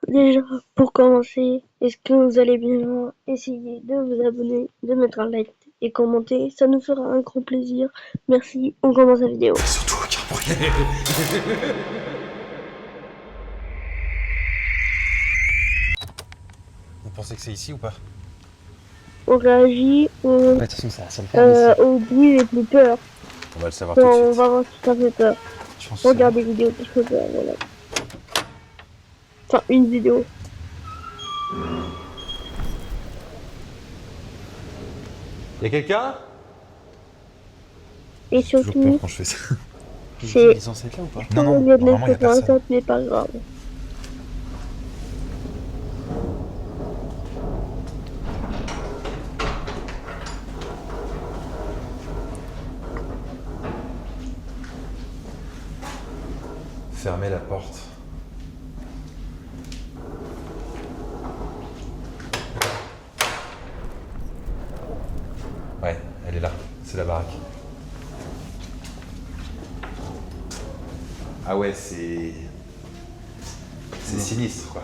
Déjà, pour commencer, est-ce que vous allez bien? Essayez de vous abonner, de mettre un like et commenter, ça nous fera un grand plaisir. Merci, on commence la vidéo. Surtout aucun bruit. Vous pensez que c'est ici ou pas? On réagit Ouais, de toute façon, ça me fait au bruit les plus peurs. On va le savoir Bon, tout de on suite. va voir si ça fait peur. Je pense que Regarde des vidéos qui font peur, voilà. Enfin, une vidéo. Y'a quelqu'un? Et J'ai toujours peur surtout, quand je fais ça. c'est Ils sont censés être là ou pas? au Non, milieu de normalement y'a l'espace, personne. mais pas grave. Fermez la porte. Ouais, elle est là. C'est la baraque. Ah ouais, c'est sinistre, quoi.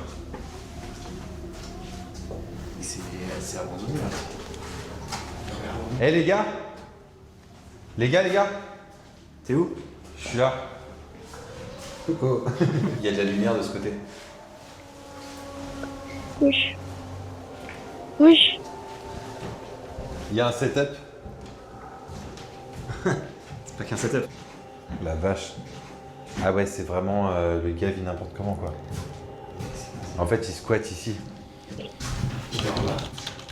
C'est abandonné là. Eh les gars! Les gars! T'es où? Je suis là. Coucou. Il y a de la lumière de ce côté. Wesh. Wesh. Il y a un setup. C'est pas qu'un setup. La vache. Ah ouais, c'est vraiment le gars vit n'importe comment, quoi. En fait, il squatte ici.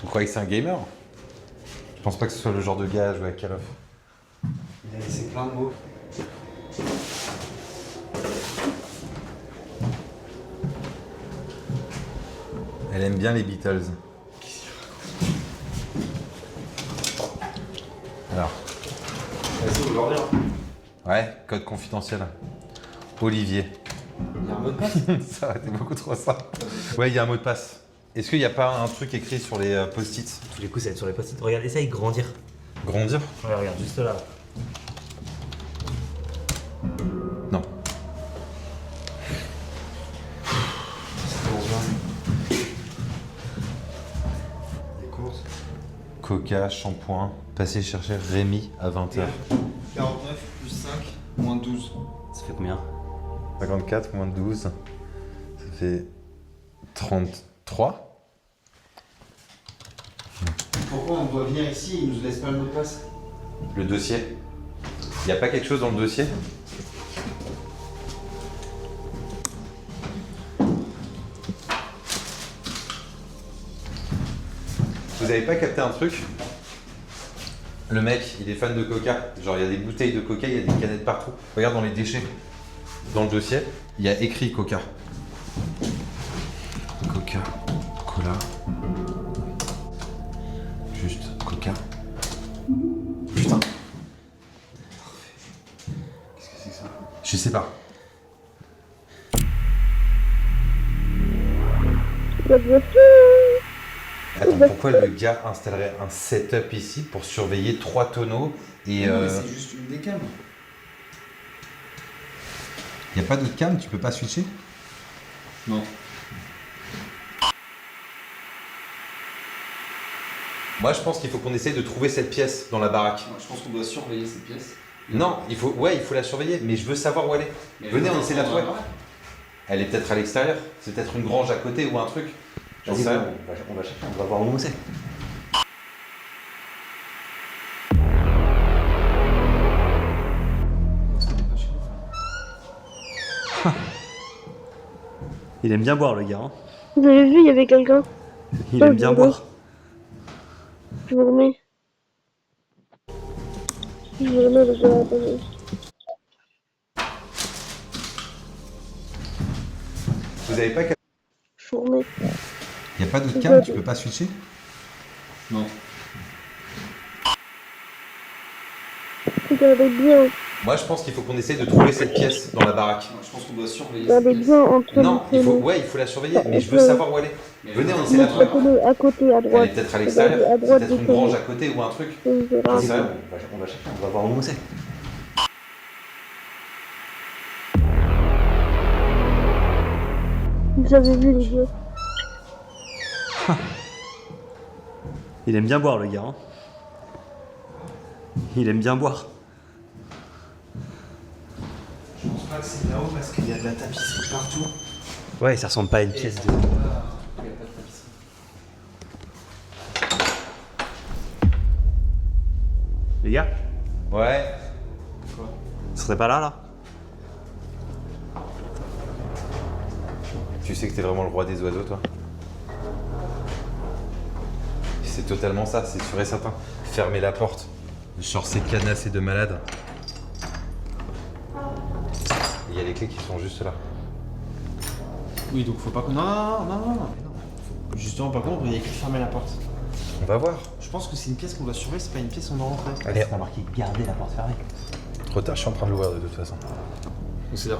Vous croyez que c'est un gamer? Je pense pas que ce soit le genre de gars à jouer à Call of. Il a laissé plein de mots. Elle aime bien les Beatles. Alors, Vas-y, aujourd'hui. ouais, code confidentiel. Olivier. Il y a un mot de passe. Ça aurait été beaucoup trop simple. Ouais, il y a un mot de passe. Est-ce qu'il n'y a pas un truc écrit sur les post-it? Tous les coups, ça va être sur les post-it. Regarde, essaye de grandir. Grandir? Ouais, regarde, juste là. Non. Ça commence bien. Les courses. Coca, shampoing. Passez chercher Rémi à 20h. 49 plus 5 moins 12. Ça fait combien? 54 moins 12. Ça fait 33. Pourquoi on doit venir ici et ils nous laissent pas le mot de passe? Le dossier. Il n'y a pas quelque chose dans le dossier? Vous avez pas capté un truc? Le mec, il est fan de coca. Genre, il y a des bouteilles de coca, il y a des canettes partout. Regarde dans les déchets. Dans le dossier, il y a écrit coca. Coca, cola. Juste coca. Putain. Qu'est-ce que c'est que ça? Je sais pas. Attends, pourquoi le gars installerait un setup ici pour surveiller 3 tonneaux et Non, mais c'est juste une des cams. y a pas d'autre cam, tu peux pas switcher? Non. Moi je pense qu'il faut qu'on essaye de trouver cette pièce dans la baraque. Je pense qu'on doit surveiller cette pièce. Non, il faut la surveiller, mais je veux savoir où elle est. Mais Venez, on essaie de la trouver. baraque. Elle est peut-être à l'extérieur, c'est peut-être une grange à côté ou un truc. J'en Vas-y, sais rien. on va chercher, on va voir où c'est. Il aime bien boire, le gars. Hein. Vous avez vu, il y avait quelqu'un. Il aime bien boire. Je vous remets. Je vous remets le jeu, attendez. Vous avez pas... Je vous remets. Y a pas d'autre cam, tu peux pas switcher? Non. Regardez bien. Moi je pense qu'il faut qu'on essaye de trouver cette pièce dans la baraque. Je pense qu'on doit surveiller Regardez cette pièce. bien entre Non, les il faut la surveiller, mais je veux savoir où elle est. Venez, on essaie de la trouver. à côté, à Elle est droite. peut-être à Regardez l'extérieur, à c'est droite peut-être du une grange tonneau. à côté ou un truc. On verra. J'en sais rien. On va chercher, on va voir où c'est. Vous avez vu les gars. Il aime bien boire le gars. Hein. Il aime bien boire. Je pense pas que c'est là-haut parce qu'il y a de la tapisserie partout. Ouais, ça ressemble pas à une pièce de. Il y a pas de tapisserie. Les gars, Ouais. Quoi? ce serait pas là? Tu sais que t'es vraiment le roi des oiseaux, toi? C'est totalement ça, c'est sûr et certain. Fermer la porte. Genre c'est canassé de malade. Il y a les clés qui sont juste là. Oui, donc faut pas qu'on. Non, mais non. Faut- Justement, par contre, il y a écrit fermer la porte. On va voir. Je pense que c'est une pièce qu'on doit surveiller, c'est pas une pièce où on doit rentrer. Allez, On a marqué garder la porte fermée. trop tard, je suis en train de l'ouvrir de toute façon. C'est là.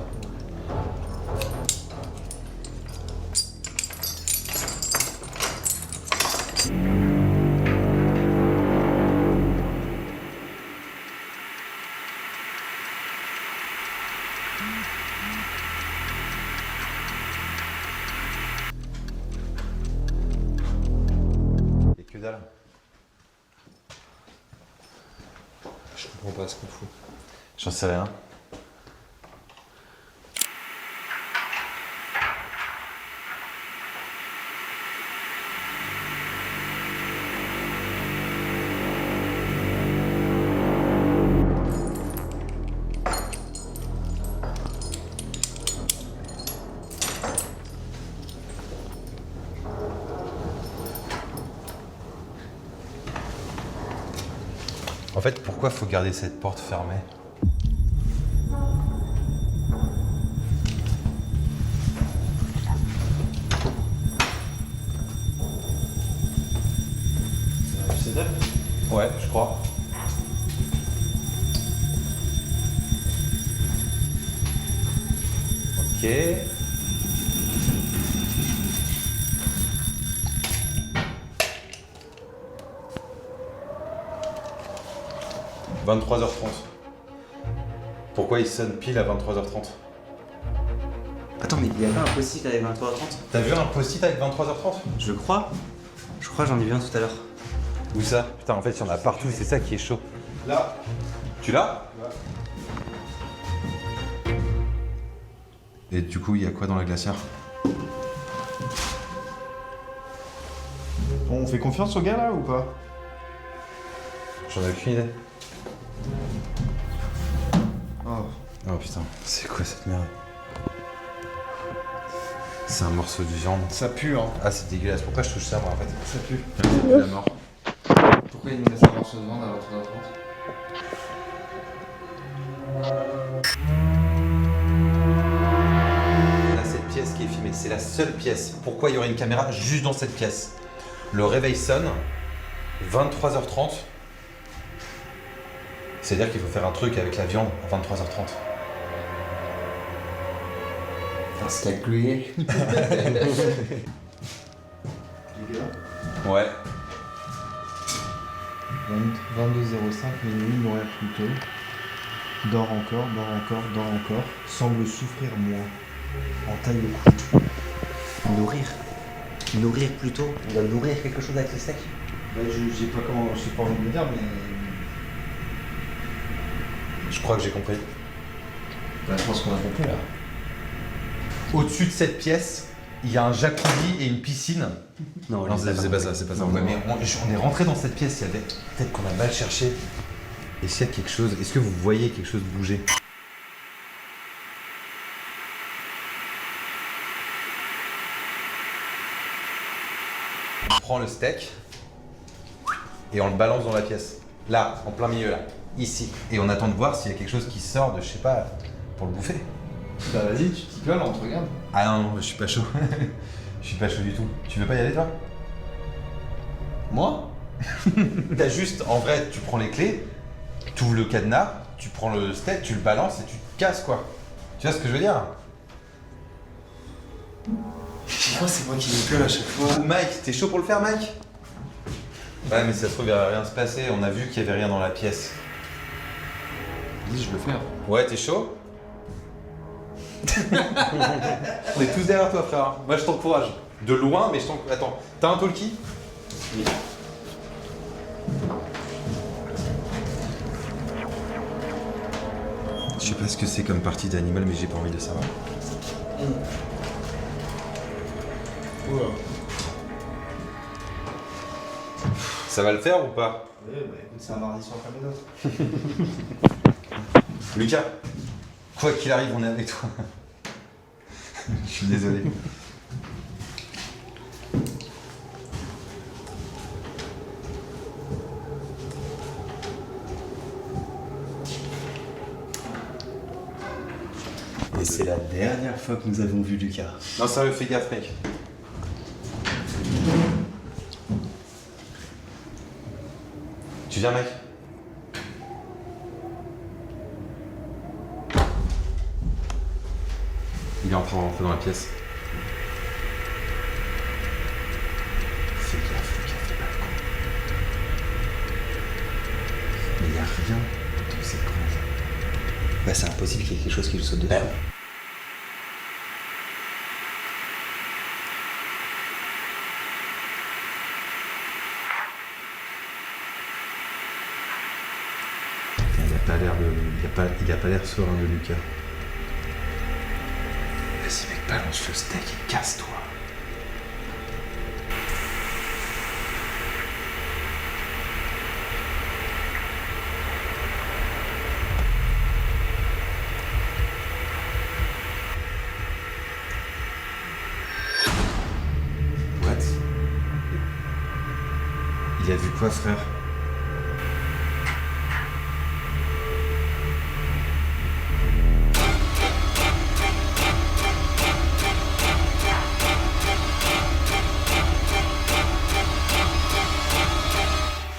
Et que dalle. Je comprends pas ce qu'on fout. J'en sais rien. En fait, pourquoi faut garder cette porte fermée? C'est là. Ouais, je crois. Ok. « 23h30. Pourquoi il sonne pile à 23h30? Attends, mais il y a pas un post-it avec 23h30? T'as vu un post-it avec 23h30? Je crois. Je crois j'en ai vu un tout à l'heure. Où ça? Putain, en fait, il y en a partout, c'est ça qui est chaud. Là. Tu l'as? Et du coup, il y a quoi dans la glacière? On fait confiance au gars là ou pas? J'en ai aucune idée. Oh. Oh putain, c'est quoi cette merde? C'est un morceau de viande. Ça pue, hein. Ah, c'est dégueulasse. Pourquoi je touche ça, moi, en fait? Ça pue. C'est la mort. Pourquoi il nous laisse un morceau de viande à 23h30? Là, cette pièce qui est filmée, c'est la seule pièce. Pourquoi il y aurait une caméra juste dans cette pièce? Le réveil sonne, 23h30. C'est-à-dire qu'il faut faire un truc avec la viande à 23h30. Parce calculé. Les gars, Ouais. 22h05, minuit, mourir plus tôt. Dors encore, dors encore. Semble souffrir moins. Entaille le cou. Nourrir. Nourrir plutôt. On doit nourrir quelque chose avec les steaks. Bah, je sais pas comment, je sais pas envie de le dire, mais. Je crois que j'ai compris. Bah, je pense qu'on a compris là. Au-dessus de cette pièce, il y a un jacuzzi et une piscine. Non, Non, c'est pas ça, c'est pas ça. Ouais, mais on est rentré dans cette pièce, il y avait. Peut-être qu'on a mal cherché. Est-ce qu'il y a quelque chose? Est-ce que vous voyez quelque chose bouger? On prend le steak et on le balance dans la pièce. Là, en plein milieu, là. Ici. Et on attend de voir s'il y a quelque chose qui sort de, je sais pas, pour le bouffer. Bah, vas-y, tu t'y colles, on te regarde. Ah non, je suis pas chaud. Je suis pas chaud du tout. Tu veux pas y aller, toi? Moi? T'as juste, en vrai, tu prends les clés, tu ouvres le cadenas, tu prends le steak, tu le balances et tu te casses, quoi. Tu vois ce que je veux dire? Pourquoi c'est moi qui me colle à chaque fois? Mike, t'es chaud pour le faire, Mike? Ouais, mais si ça se trouve, il va rien se passer. On a vu qu'il y avait rien dans la pièce. Vas-y, je le fais. Ouais, t'es chaud? On est tous derrière toi, frère. Moi, je t'encourage. De loin, mais je t'encourage. Attends, t'as un talkie? Oui. Je sais pas ce que c'est comme partie d'animal, mais j'ai pas envie de savoir. Oula. Ça va le faire ou pas? Ouais, bah écoute, c'est un mardi soir comme les autres. Lucas, quoi qu'il arrive, on est avec toi. Je suis désolé. Et c'est la dernière fois que nous avons vu Lucas. Non, sérieux, fais gaffe, mec. Tu viens, mec? Il est en train de rentrer dans la pièce. Fais gaffe, Lucas, fais pas le con. Mais il n'y a rien dans cette grange. Bah c'est impossible qu'il y ait quelque chose qui lui saute dessus. Il a pas l'air serein de Lucas. Vas-y mec, balance le steak et casse-toi. What? Il a vu quoi, frère?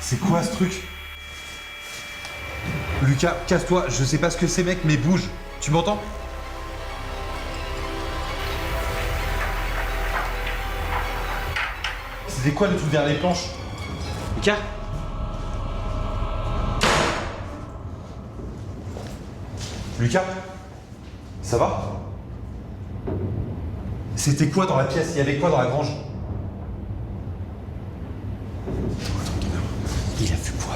C'est quoi ce truc? Lucas, casse-toi, je sais pas ce que c'est mec, mais bouge. Tu m'entends? C'était quoi le truc derrière les planches? Lucas? Lucas? Ça va? C'était quoi dans la pièce? Il y avait quoi dans la grange? Il a vu quoi?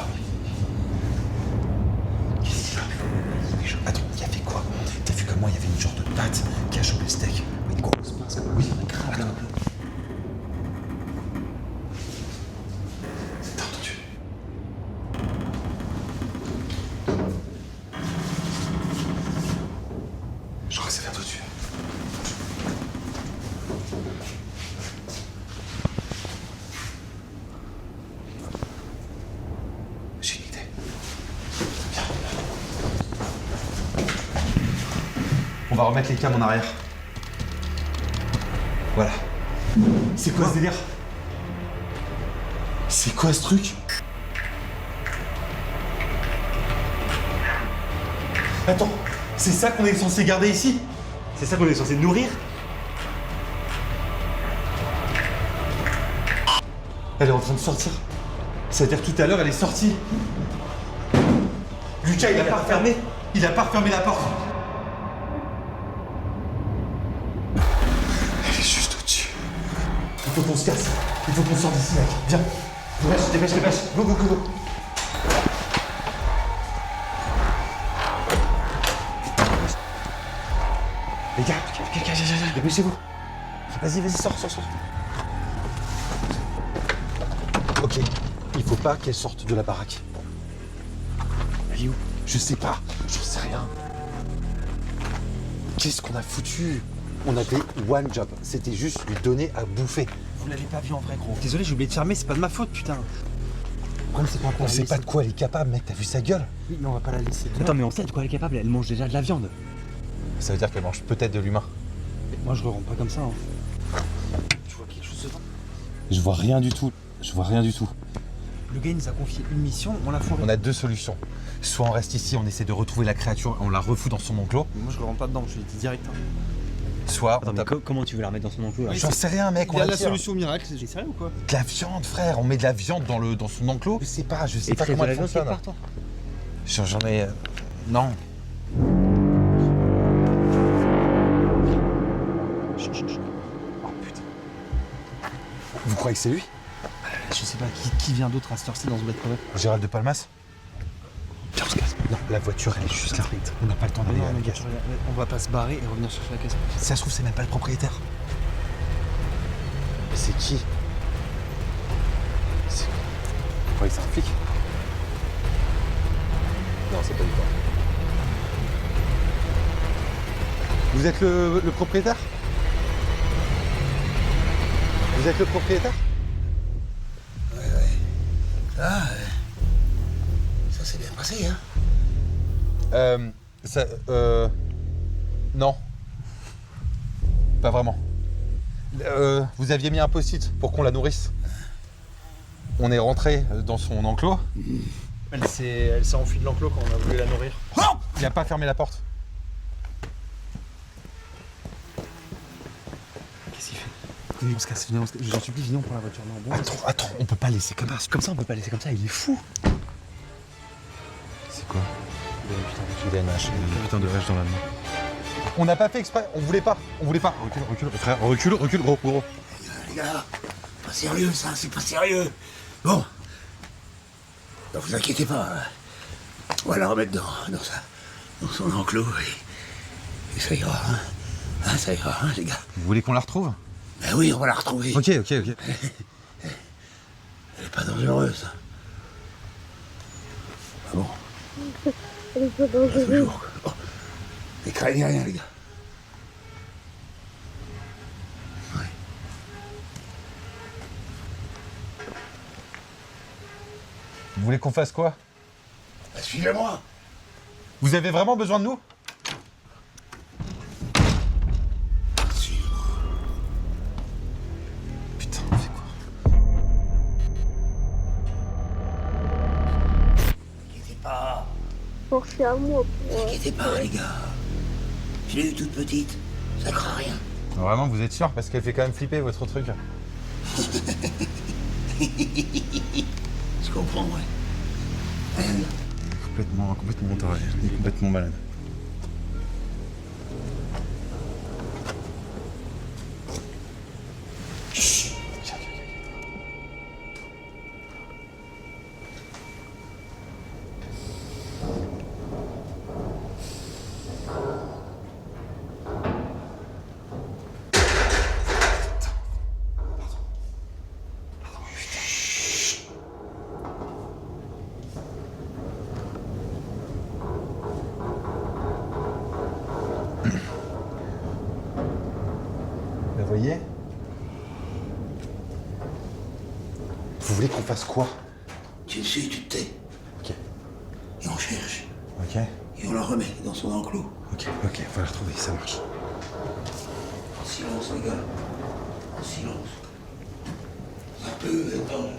Qu'est-ce qu'il a vu? Attends, il a fait quoi? T'as vu comment il y avait une genre de patte qui a chopé le steak? Une grosse pince comme oui, grave. Attends. T'as entendu? Je crois que ça vient d'au-dessus. J'ai une idée. Viens. On va remettre les cams en arrière. Voilà. C'est quoi ce délire? C'est quoi ce truc? Attends, c'est ça qu'on est censé garder ici? C'est ça qu'on est censé nourrir? Elle est en train de sortir. C'est-à-dire tout à l'heure, elle est sortie. Lucas, il a pas refermé. Il a pas refermé la porte. Elle est juste au-dessus. Il faut qu'on se casse. Il faut qu'on sorte d'ici, mec. Viens. Dépêche. Go. Les gars, dépêchez-vous. Vas-y, sors. Ok, il faut pas qu'elle sorte de la baraque. Elle est où? Je sais pas, j'en sais rien. Qu'est-ce qu'on a foutu? On avait one job, c'était juste lui donner à bouffer. Vous l'avez pas vu en vrai, gros. Désolé, j'ai oublié de fermer, c'est pas de ma faute, putain. Le problème, c'est qu'on On sait pas de quoi elle est capable, mec, t'as vu sa gueule? Oui, mais on va pas la laisser. Attends, mais on sait de quoi elle est capable, elle mange déjà de la viande. Ça veut dire qu'elle mange peut-être de l'humain. Moi, je le rends pas comme ça. Hein. Tu vois quelque chose dedans? Je vois rien du tout. Le gars, il nous a confié une mission, on l'a foiré. On a deux solutions. Soit on reste ici, on essaie de retrouver la créature, on la refout dans son enclos. Mais moi, je le rends pas dedans, je l'ai dit direct. Hein. Soit Attends, on mais tape... comment tu veux la remettre dans son enclos là? J'en sais rien, mec, on Il y a la la tire. solution miracle, c'est sérieux ou quoi? De la viande, frère, on met de la viande dans son enclos. Je sais pas Et pas tu comment de la elle viande quelque fonctionne. part, toi? J'en ai... Non. Vous croyez que c'est lui? Je sais pas, qui vient d'autre à cette heure-ci dans ce bled crevé? Gérald de Palmas? Tiens, on se casse. Non, la voiture, elle est juste là. On n'a pas le temps d'aller à la caisse. On va pas se barrer et revenir chercher la caisse. Si ça se trouve, c'est même pas le propriétaire. Mais c'est qui? Vous croyez que c'est un flic? Non, c'est pas du tout. Vous êtes le propriétaire? Vous êtes le propriétaire? Ah, ça s'est bien passé, hein? Non. Pas vraiment. Vous aviez mis un post-it pour qu'on la nourrisse. On est rentré dans son enclos. Elle s'est enfuie de l'enclos quand on a voulu la nourrir. Il n'a pas fermé la porte. Qu'est-ce qu'il fait? On se casse, j'en supplie, viens, on prend la voiture. Non, bon, Attends, on peut pas laisser comme ça. comme ça, on peut pas laisser comme ça, il est fou. C'est quoi? Il a une hache. Putain de hache dans la main. On n'a pas fait exprès, on voulait pas. Recule, frère, recule, gros. Les gars, pas sérieux, ça, c'est pas sérieux. Bon. Ne vous inquiétez pas. On va la remettre dans son enclos et ça ira, hein. Hein, ça ira, hein, les gars. Vous voulez qu'on la retrouve? Ben oui, on va la retrouver. Ok. Elle est pas dangereuse. Ah bon? Elle est pas Pas dangereuse. toujours. Oh. Mais craignez rien, les gars. Ouais. Vous voulez qu'on fasse quoi? Ben, suivez-moi. Vous avez vraiment besoin de nous? Suivez-moi. Putain, on fait quoi? N'inquiétez pas. Pensez à moi pour... N'inquiétez pas, les gars. Je l'ai eue toute petite. Ça craint rien. Vraiment, vous êtes sûr? Parce qu'elle fait quand même flipper votre truc. Je comprends, ouais. Rien. Complètement taré. Il est complètement malade. Vous voyez? Vous voulez qu'on fasse quoi? Tu me suis, tu te tais. Ok. Et on cherche. Ok. Et on la remet dans son enclos. Ok, faut la retrouver, ça marche. En silence, les gars. En silence. Ça peut être dangereux.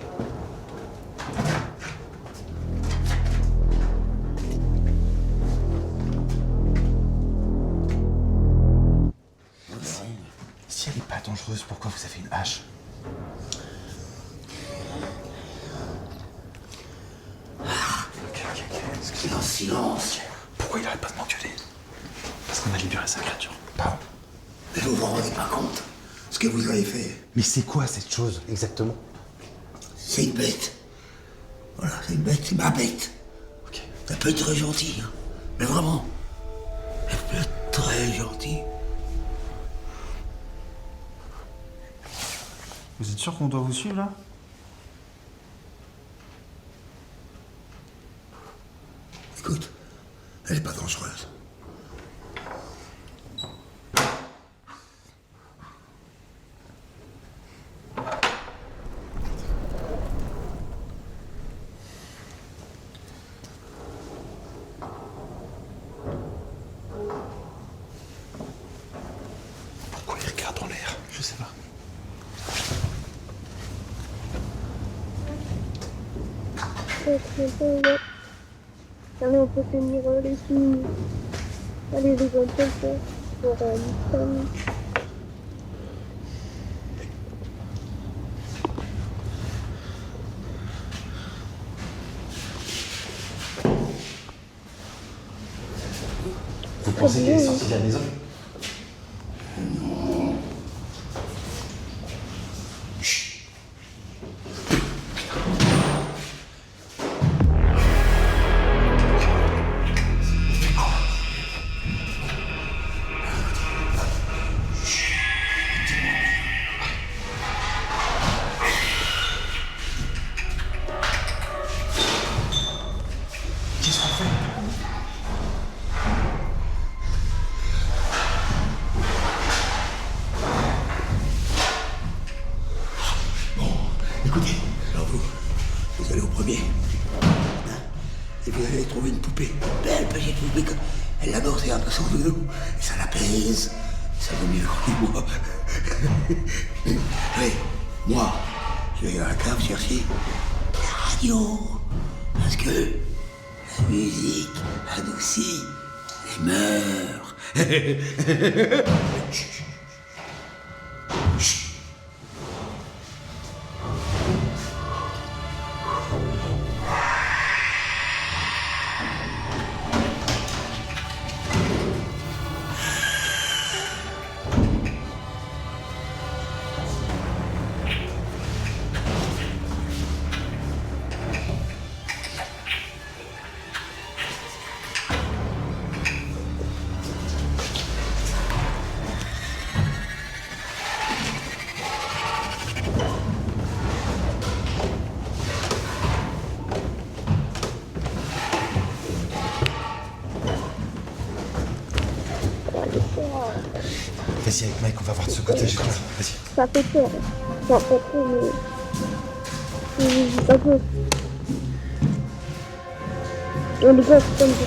Si elle est pas dangereuse, pourquoi vous avez une hache? Silence, silence. Pourquoi il arrête pas de m'engueuler? Parce qu'on a libéré sa créature. Pardon. Mais vous vous rendez pas compte ce que vous avez fait. Mais c'est quoi cette chose, exactement? C'est une bête. Voilà, c'est une bête, c'est ma bête. Ok. Elle peut être très gentille, hein. Mais vraiment. Elle peut être très gentille. Vous êtes sûr qu'on doit vous suivre là? Écoute, elle est pas dangereuse. Pourquoi il regarde en l'air? Je sais pas. Allez, on peut tenir les signes. Allez, les gars, pour une femme. Vous pensez qu'elle est sortie de la maison? Écoutez, alors vous allez au premier. Hein, et vous allez trouver une poupée. Belle petite poupée. Elle l'adore, c'est un peu son doudou. Et ça l'apaise. Ça vaut mieux que moi. Oui, moi, je vais à la cave chercher la radio. Parce que la musique adoucit les mœurs. Chut. Chut. Vas-y avec Mike, on va voir de ce côté, j'ai peur. Vas-y. Ça fait peur. Enfin, pas trop, mais un peu. On est pas comme ça.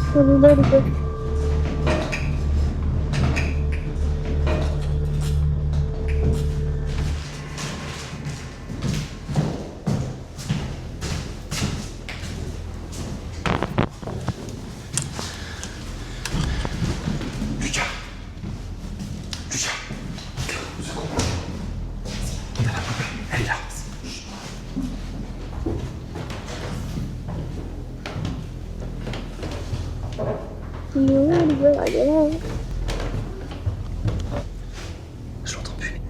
On est là, les gars. Je l'entends plus.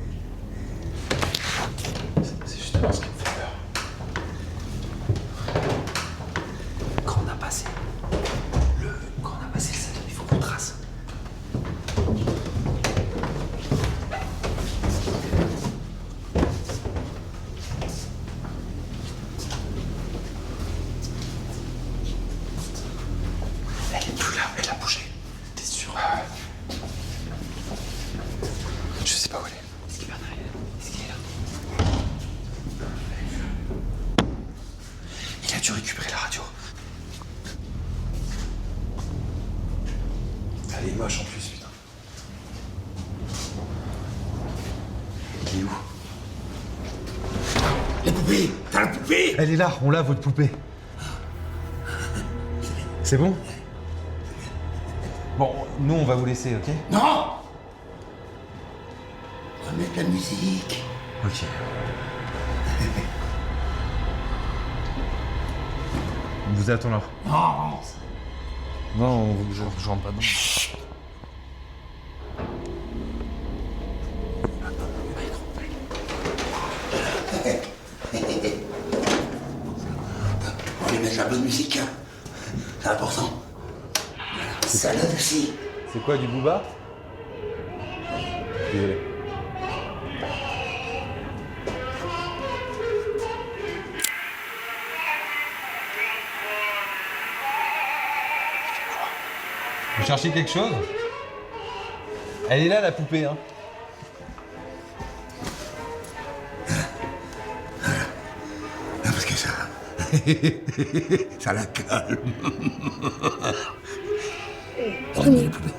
C'est justement ce qui me fait peur. Quand on a passé le salon, il faut qu'on trace. Elle est plus là, elle a bougé. T'es sûr? Je sais pas où elle est. Est-ce qu'il est derrière? Est-ce qu'il est là? Il a dû récupérer la radio. Elle est moche en plus, putain. Il est où? La poupée! T'as la poupée! Elle est là, on l'a votre poupée. C'est bon? Bon, nous on va vous laisser, ok? Non! On va mettre la musique. Ok. On vous attend là. Non! Non, je rentre pas dedans. On va mettre la bonne musique. Hein. C'est important. Salade aussi. C'est quoi, du booba? Désolé. Vous cherchez quelque chose? Elle est là, la poupée, hein. Non, parce que ça... ça la calme. Prenez la poupée.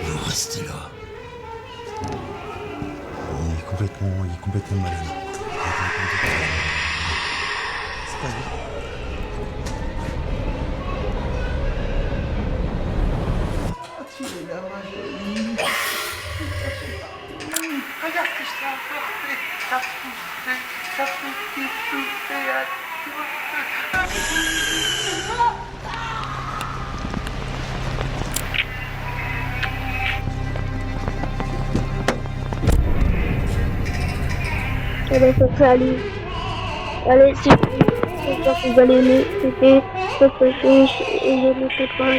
Vous restez là. Il est complètement malade. C'est pas bien. Regarde que je t'ai emporté, ça fait étouffer à Eh ben, ça serait allé. Allez, c'est tout. J'espère que vous allez aimer. C'était votre chose et je ne sais pas.